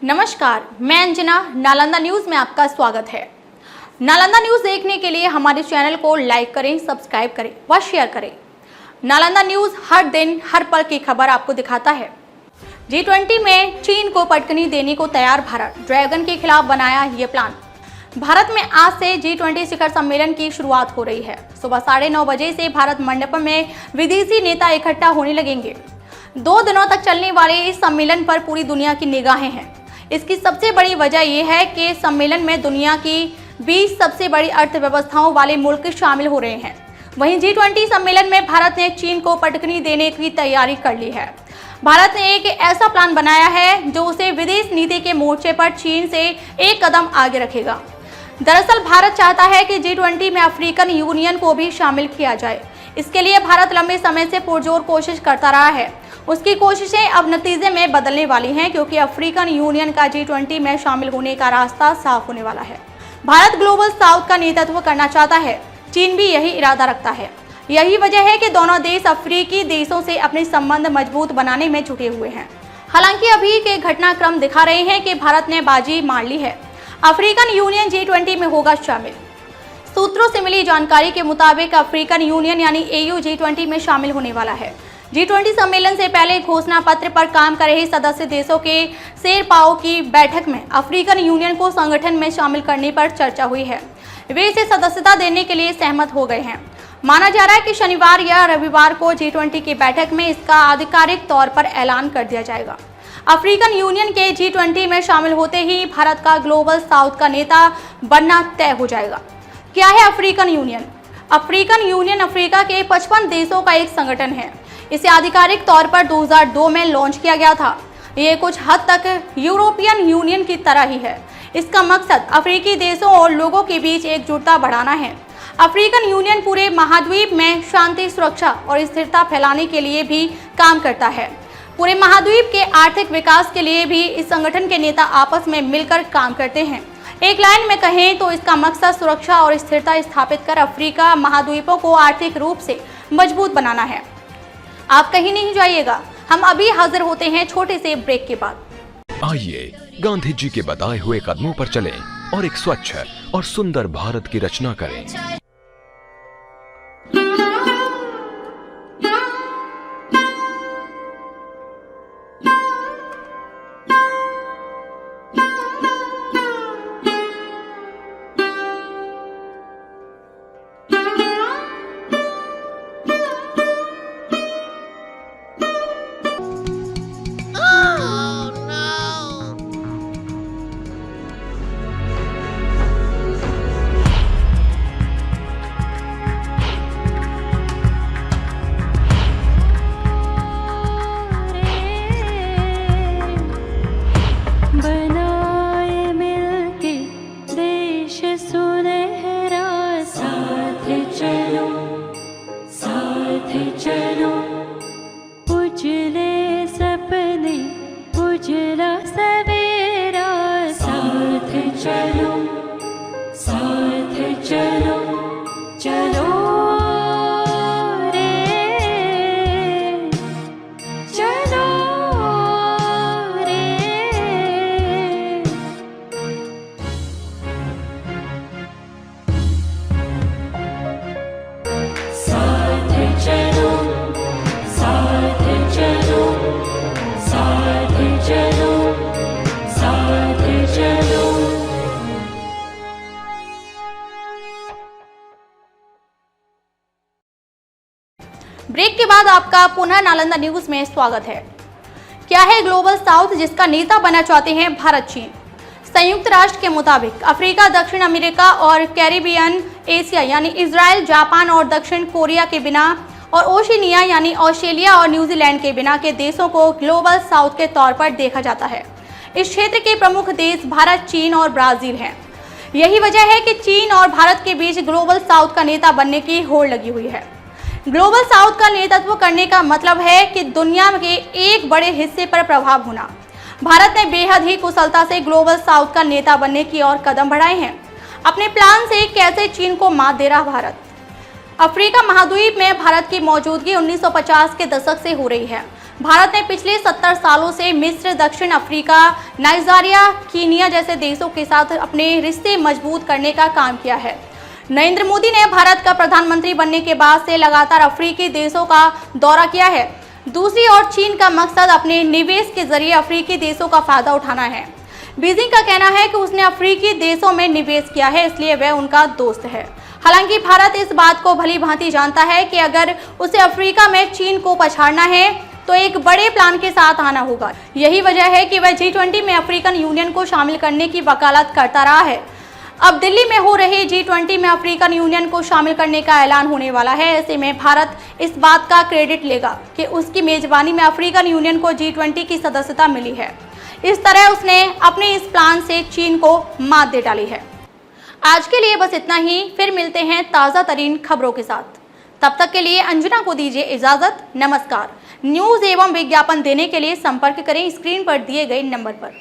नमस्कार, मैं अंजना। नालंदा न्यूज में आपका स्वागत है। नालंदा न्यूज देखने के लिए हमारे चैनल को लाइक करें, सब्सक्राइब करें व शेयर करें। नालंदा न्यूज हर दिन हर पल की खबर आपको दिखाता है। G20 में चीन को पटकनी देने को तैयार भारत, ड्रैगन के खिलाफ बनाया ये प्लान। भारत में आज से G20 शिखर सम्मेलन की शुरुआत हो रही है। सुबह 9:30 बजे से भारत मंडपम में विदेशी नेता इकट्ठा होने लगेंगे। 2 दिनों तक चलने वाले इस सम्मेलन पर पूरी दुनिया की निगाहें हैं। इसकी सबसे बड़ी वजह यह है कि सम्मेलन में दुनिया की 20 सबसे बड़ी अर्थव्यवस्थाओं वाले मुल्क शामिल हो रहे हैं। वहीं G20 सम्मेलन में भारत ने चीन को पटकनी देने की तैयारी कर ली है। भारत ने एक ऐसा प्लान बनाया है जो उसे विदेश नीति के मोर्चे पर चीन से एक कदम आगे रखेगा। दरअसल भारत चाहता है कि G20 में अफ्रीकन यूनियन को भी शामिल किया जाए। इसके लिए भारत लंबे समय से पुरजोर कोशिश करता रहा है। उसकी कोशिशें अब नतीजे में बदलने वाली हैं, क्योंकि अफ्रीकन यूनियन का G20 में शामिल होने का रास्ता साफ होने वाला है। भारत ग्लोबल साउथ का नेतृत्व करना चाहता है। चीन भी यही इरादा रखता है। यही वजह है कि दोनों देश अफ्रीकी देशों से अपने संबंध मजबूत बनाने में जुटे हुए हैं। हालांकि अभी के घटनाक्रम दिखा रहे हैं कि भारत ने बाजी मार ली है। अफ्रीकन यूनियन G20 में होगा शामिल। सूत्रों से मिली जानकारी के मुताबिक अफ्रीकन यूनियन यानी AU G20 में शामिल होने वाला है। G20 सम्मेलन से पहले घोषणा पत्र पर काम कर रहे सदस्य देशों के शेरपाओं की बैठक में अफ्रीकन यूनियन को संगठन में शामिल करने पर चर्चा हुई है। वे इसे सदस्यता देने के लिए सहमत हो गए हैं। माना जा रहा है कि शनिवार या रविवार को G20 की बैठक में इसका आधिकारिक तौर पर ऐलान कर दिया जाएगा। अफ्रीकन यूनियन के G20 में शामिल होते ही भारत का ग्लोबल साउथ का नेता बनना तय हो जाएगा। क्या है African union? African union Africa के 55 देशों का एक संगठन है। इसे आधिकारिक तौर पर 2002 में लॉन्च किया गया था। ये कुछ हद तक यूरोपियन यूनियन की तरह ही है। इसका मकसद अफ्रीकी देशों और लोगों के बीच एकजुटता बढ़ाना है। अफ्रीकन यूनियन पूरे महाद्वीप में शांति, सुरक्षा और स्थिरता फैलाने के लिए भी काम करता है। पूरे महाद्वीप के आर्थिक विकास के लिए भी इस संगठन के नेता आपस में मिलकर काम करते हैं। एक लाइन में कहें तो इसका मकसद सुरक्षा और स्थिरता स्थापित कर अफ्रीका महाद्वीपों को आर्थिक रूप से मजबूत बनाना है। आप कहीं नहीं जाइएगा, हम अभी हाजिर होते हैं छोटे से ब्रेक के बाद। आइए गांधी जी के बताए हुए कदमों पर चलें और एक स्वच्छ और सुंदर भारत की रचना करें। ब्रेक के बाद आपका पुनः नालंदा न्यूज में स्वागत है। क्या है ग्लोबल साउथ जिसका नेता बनना चाहते हैं भारत चीन? संयुक्त राष्ट्र के मुताबिक अफ्रीका, दक्षिण अमेरिका और कैरिबियन, एशिया यानी इजराइल, जापान और दक्षिण कोरिया के बिना और ओशिनिया यानी ऑस्ट्रेलिया और न्यूजीलैंड के बिना के देशों को ग्लोबल साउथ के तौर पर देखा जाता है। इस क्षेत्र के प्रमुख देश भारत, चीन और ब्राजील हैं। यही वजह है कि चीन और भारत के बीच ग्लोबल साउथ का नेता बनने की होड़ लगी हुई है। ग्लोबल साउथ का नेतृत्व करने का मतलब है कि दुनिया के एक बड़े हिस्से पर प्रभाव होना। भारत ने बेहद ही कुशलता से ग्लोबल साउथ का नेता बनने की ओर कदम बढ़ाए हैं। अपने प्लान से कैसे चीन को मात दे रहा भारत? अफ्रीका महाद्वीप में भारत की मौजूदगी 1950 के दशक से हो रही है। भारत ने पिछले 70 सालों से मिस्र, दक्षिण अफ्रीका, नाइजीरिया, कीनिया जैसे देशों के साथ अपने रिश्ते मजबूत करने का काम किया है। नरेंद्र मोदी ने भारत का प्रधानमंत्री बनने के बाद से लगातार अफ्रीकी देशों का दौरा किया है। दूसरी ओर चीन का मकसद अपने निवेश के जरिए अफ्रीकी देशों का फायदा उठाना है। बीजिंग का कहना है कि उसने अफ्रीकी देशों में निवेश किया है, इसलिए वह उनका दोस्त है। हालांकि भारत इस बात को भली भांति जानता है कि अगर उसे अफ्रीका में चीन को पछाड़ना है तो एक बड़े प्लान के साथ आना होगा। यही वजह है कि वह G20 में अफ्रीकन यूनियन को शामिल करने की वकालत करता रहा है। अब दिल्ली में हो रहे G20 में अफ्रीकन यूनियन को शामिल करने का ऐलान होने वाला है। ऐसे में भारत इस बात का क्रेडिट लेगा कि उसकी मेजबानी में अफ्रीकन यूनियन को G20 की सदस्यता मिली है। इस तरह उसने अपने इस प्लान से चीन को मात दे डाली है। आज के लिए बस इतना ही, फिर मिलते हैं ताज़ा तरीन खबरों के साथ। तब तक के लिए अंजना को दीजिए इजाजत। नमस्कार। न्यूज़ एवं विज्ञापन देने के लिए संपर्क करें स्क्रीन पर दिए गए नंबर पर।